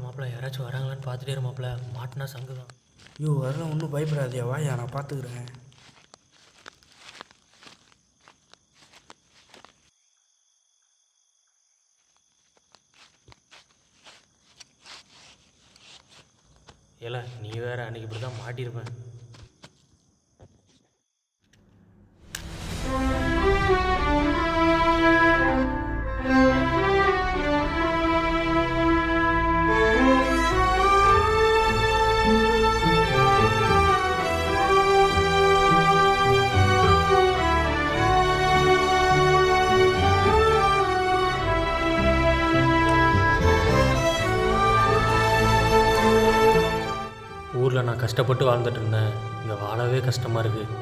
மாப்பிள்ள யாராச்சும் வராங்களான்னு பார்த்துட்டே இரு மாப்பிள்ள. மாட்டினா சங்கு தான். ஐயோ அதெல்லாம் ஒன்றும் பயப்படாதியா, வாயா நான் பார்த்துக்கிறேன். ஏல நீ வேற அன்னைக்கு இப்படி தான் மாட்டியிருப்பேன். ஊரில் நான் கஷ்டப்பட்டு வாழ்ந்துட்டு இருந்தேன். இங்கே வாழவே கஷ்டமாக இருக்குது.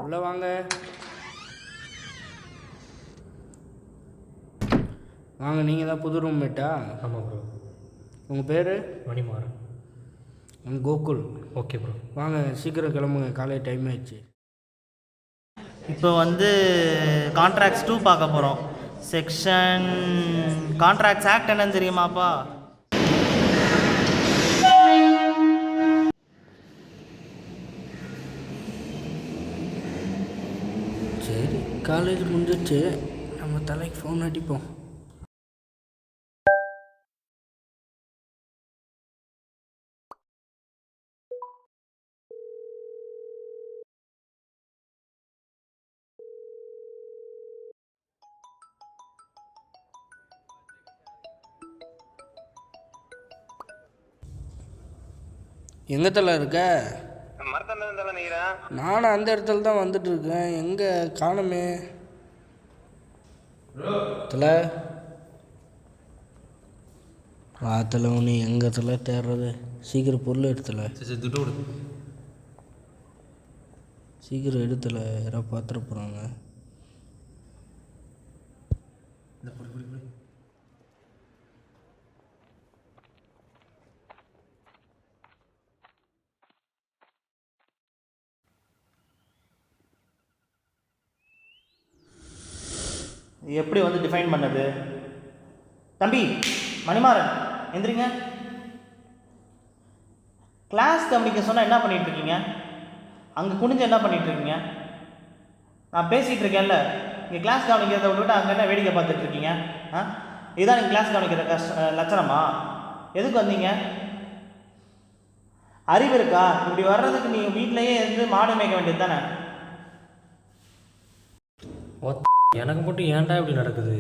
உள்ளே வாங்க வாங்க. நீங்கள் தான் புது ரூம்மேட்டா? ஆமாம் ப்ரோ. உங்கள் பேர்? மணிமாறன். கோகுல். Okay bro. வாங்க சீக்கிரம் கிளம்புங்க, காலையில் டைம் ஆயிடுச்சு. இப்போ கான்ட்ராக்ட்ஸ் 2 பார்க்க போகிறோம். செக்ஷன் கான்ட்ராக்ட்ஸ் ஆக்ட் என்னன்னு தெரியுமாப்பா? சரி காலேஜ் முடிஞ்சிச்சு, நம்ம தலைக்கு ஃபோன் அடிப்போம். எங்கே தலை இருக்க? நானும் அந்த இடத்துல தான் வந்துட்டு இருக்கேன். எங்கே காணுமே தலை? தலை நீ எங்கே தலை தேடுறது? சீக்கிரம் பொருள் எடுத்தல, சீக்கிரம் எடுத்தல, யாராவது பார்த்துட போகிறாங்க. எப்படி டிஃபைன் பண்ணது? தம்பி மணிமாறன் எந்திரிங்க. கிளாஸ் கவனிக்க சொன்னால் என்ன பண்ணிகிட்ருக்கீங்க? அங்கே குனிஞ்சு என்ன பண்ணிகிட்ருக்கீங்க? நான் பேசிகிட்டு இருக்கேன்ல, இங்கே கிளாஸ் கவனிக்கிறத விட்டுவிட்டு அங்கே என்ன வேடிக்கை பார்த்துட்ருக்கீங்க? இதுதான் நீங்கள் கிளாஸ் கவனிக்கிற லட்சணமா? எதுக்கு வந்தீங்க? அறிவு இருக்கா? இப்படி வர்றதுக்கு நீங்கள் வீட்டிலையே இருந்து மாடு மேய்க்க வேண்டியது தானே? எனக்கு மட்டும் ஏன்டா இப்படி நடக்குது?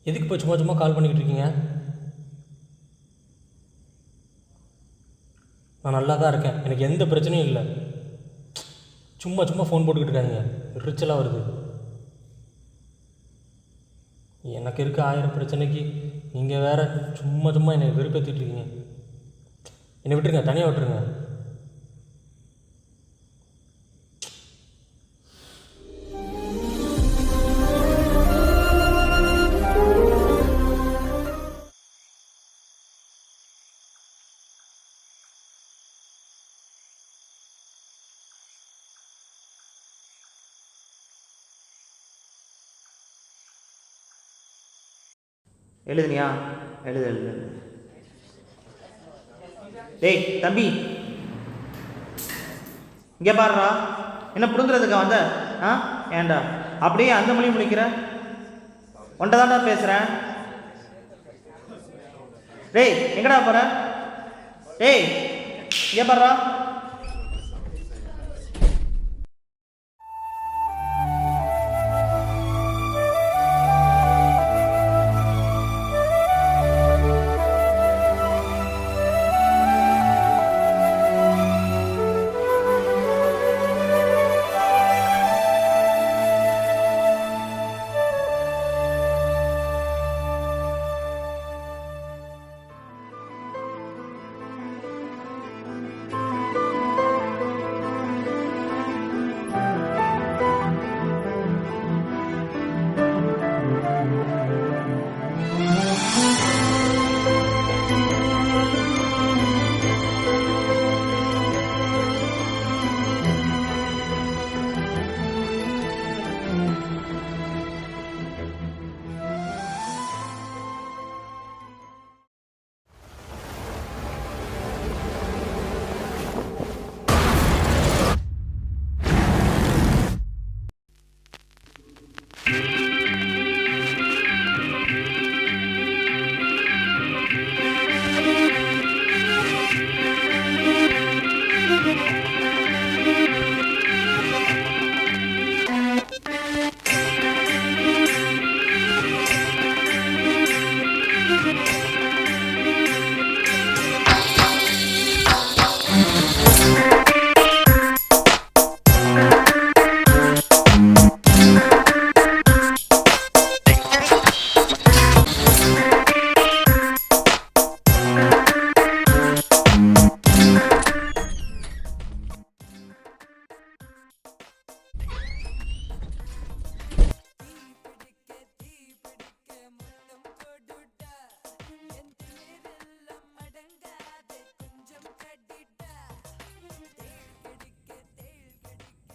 எதுக்கு இப்போ சும்மா சும்மா கால் பண்ணிக்கிட்டு இருக்கீங்க? நான் நல்லா தான் இருக்கேன், எனக்கு எந்த பிரச்சனையும் இல்லை. சும்மா சும்மா ஃபோன் போட்டுக்கிட்டு இருக்காங்க, எரிச்சலாக வருது. எனக்கு இருக்க 1000 பிரச்சனைக்கு நீங்கள் வேறு சும்மா சும்மா என்னை வெறுப்பேற்றிட்டு இருக்கீங்க. என்னை விட்டுருங்க, தனியாக விட்டுருங்க. எழுதுனியா? எழுது எழுது. டேய் தம்பி, இங்கே பாருடா, என்ன பிடுங்குறதுக்கா வந்த? ஆ ஏண்டா அப்படியே அந்த மொழி முழிக்கிற? ஒன்றை தாண்டா பேசுகிறேன். டேய் எங்கடா போகிற? டேய் இங்கே பாருடா.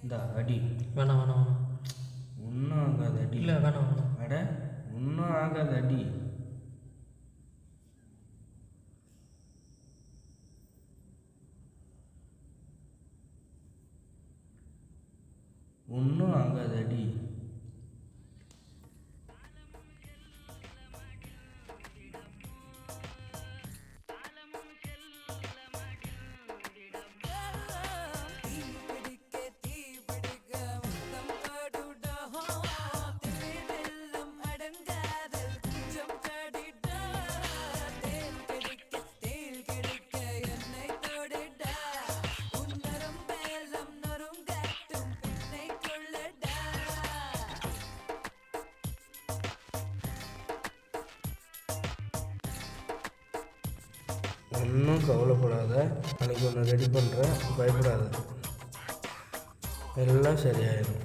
இந்த அடி வேணாம் வேணாம் வேணாம். ஒன்றும் ஆகாது அடி. இல்லை வேணாம் வேணாம். அட ஒன்றும் ஆகாது அடி. ஒன்றும் ஆகாது அடி. ஒன்றும் கவலைப்படாத, நாளைக்கு ஒன்று ரெடி பண்ணுறேன், பயப்படாத, எல்லாம் சரியாயிடும்.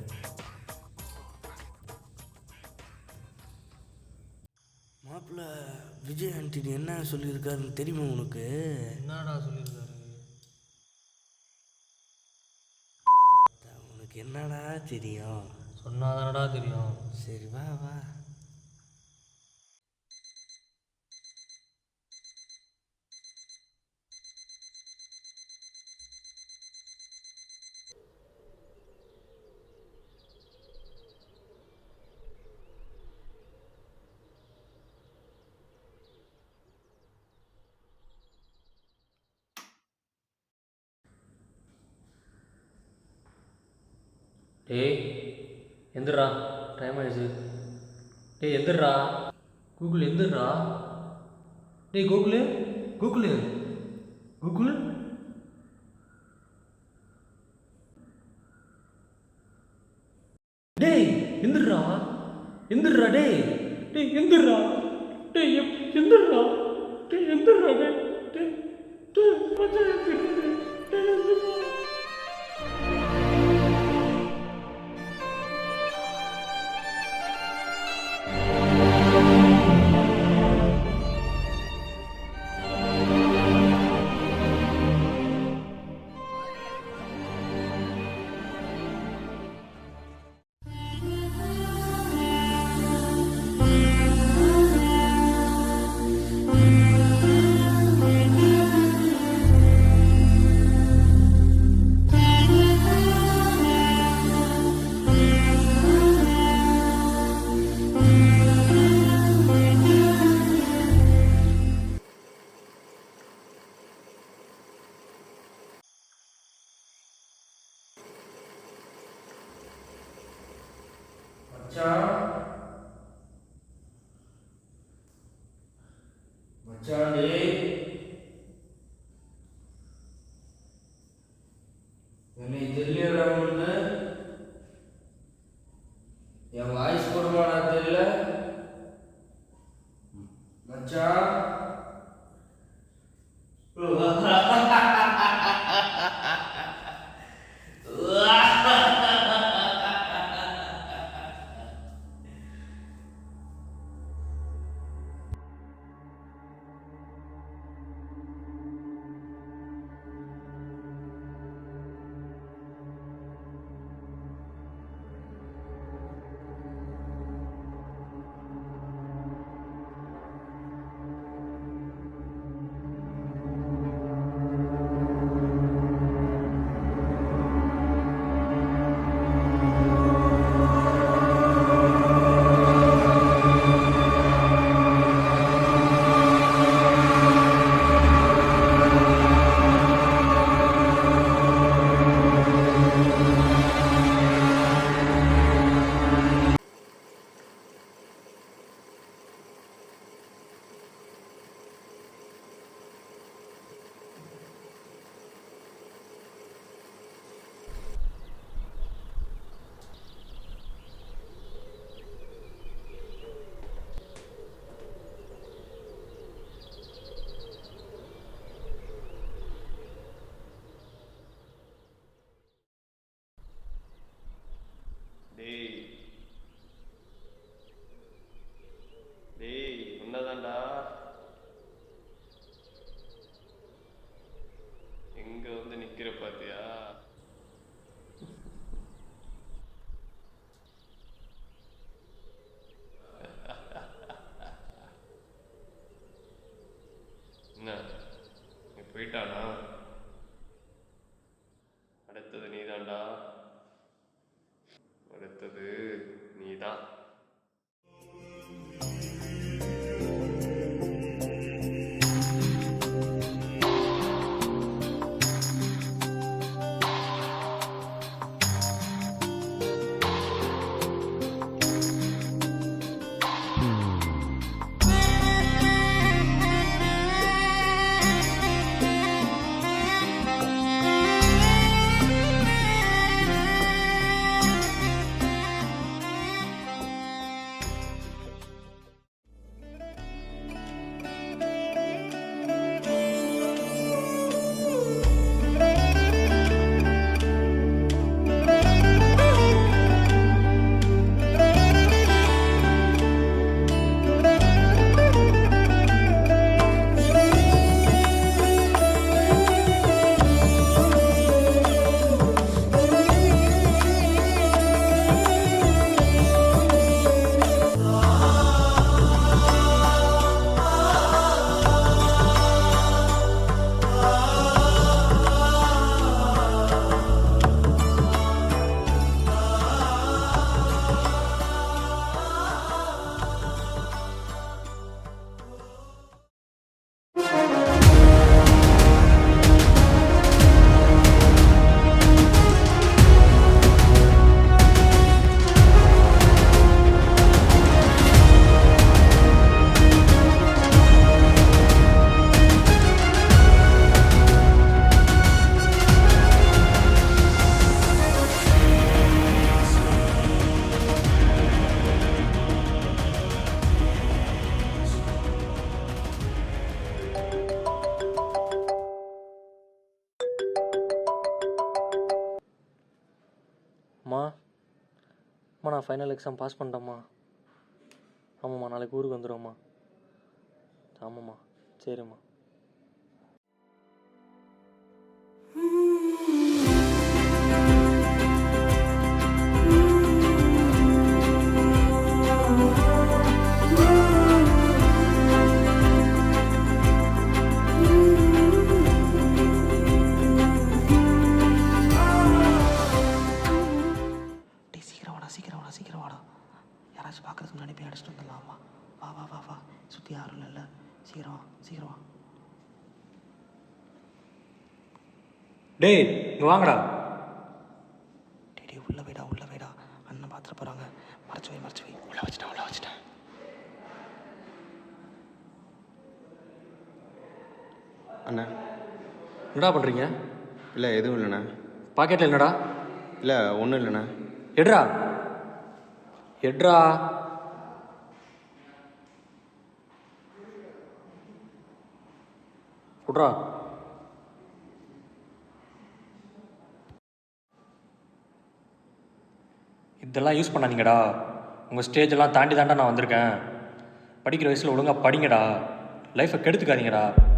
மாப்பிள்ள விஜய் ஆண்டனி என்ன சொல்லியிருக்காருன்னு தெரியுமா உனக்கு? என்னடா சொல்லியிருக்காரு? உனக்கு என்னடா தெரியும்? சொன்னாதானடா தெரியும். சரி வா வா. டேய் எந்திரா, டைம் ஆயிடுச்சு. டேய் எந்திரா, கூகுள் எந்திரா. டேய் கூகுளு கூகுளு கூகுள். டேய் எந்திரா எந்திரா. டேய் டேய் எந்திரா. டேய் எந்திரா. டேய் எந்திரா. டேய் டேய் டேய் மச்சான் எந்திரா. டேய் எந்திரா. மச்சான் டேய், என்னை தெரியல, என் வாய்ஸ் போடுமாடா தெரியல மச்சான். டேய் உன்னதான்டா. எங்க வந்து நிக்கிற பாத்தியா? என்ன நீ போயிட்டானா? அடுத்தது நீதான்டா, அடுத்தது நீதான். அம்மா நான் ஃபைனல் எக்ஸாம் பாஸ் பண்ணிட்டேம்மா. ஆமாம்மா நாளைக்கு ஊருக்கு வந்துடுவோம்மா. ஆமாம்மா சரிம்மா. சீக்கிரம் வாடா. யாராச்சும் பார்க்கறதுக்கு முன்னாடி போய் அடிச்சுட்டு வந்துடலாமா? வா வா வா வா, சுற்றி யாரும் இல்லைல்ல. சீக்கிரம் வா. டேய் இங்கே வாங்கடா. டேய் உள்ள வைடா. அண்ணன் பார்த்துட்டு போகிறாங்க. மறைச்சு வை உள்ள வச்சுட்டேன் அண்ணா. என்னடா பண்ணுறீங்க? இல்லை எதுவும் இல்லைண்ணா. பாக்கெட்டில் என்னடா? இல்லை ஒன்றும் இல்லைண்ணா. எட்ரா எட்ரா குட்ரா. இதெல்லாம் யூஸ் பண்ணாதீங்கடா. உங்கள் ஸ்டேஜெல்லாம் தாண்டி நான் வந்திருக்கேன். படிக்கிற வயசில் ஒழுங்காக படிங்கடா. லைஃப்பை கெடுத்துக்காதீங்கடா.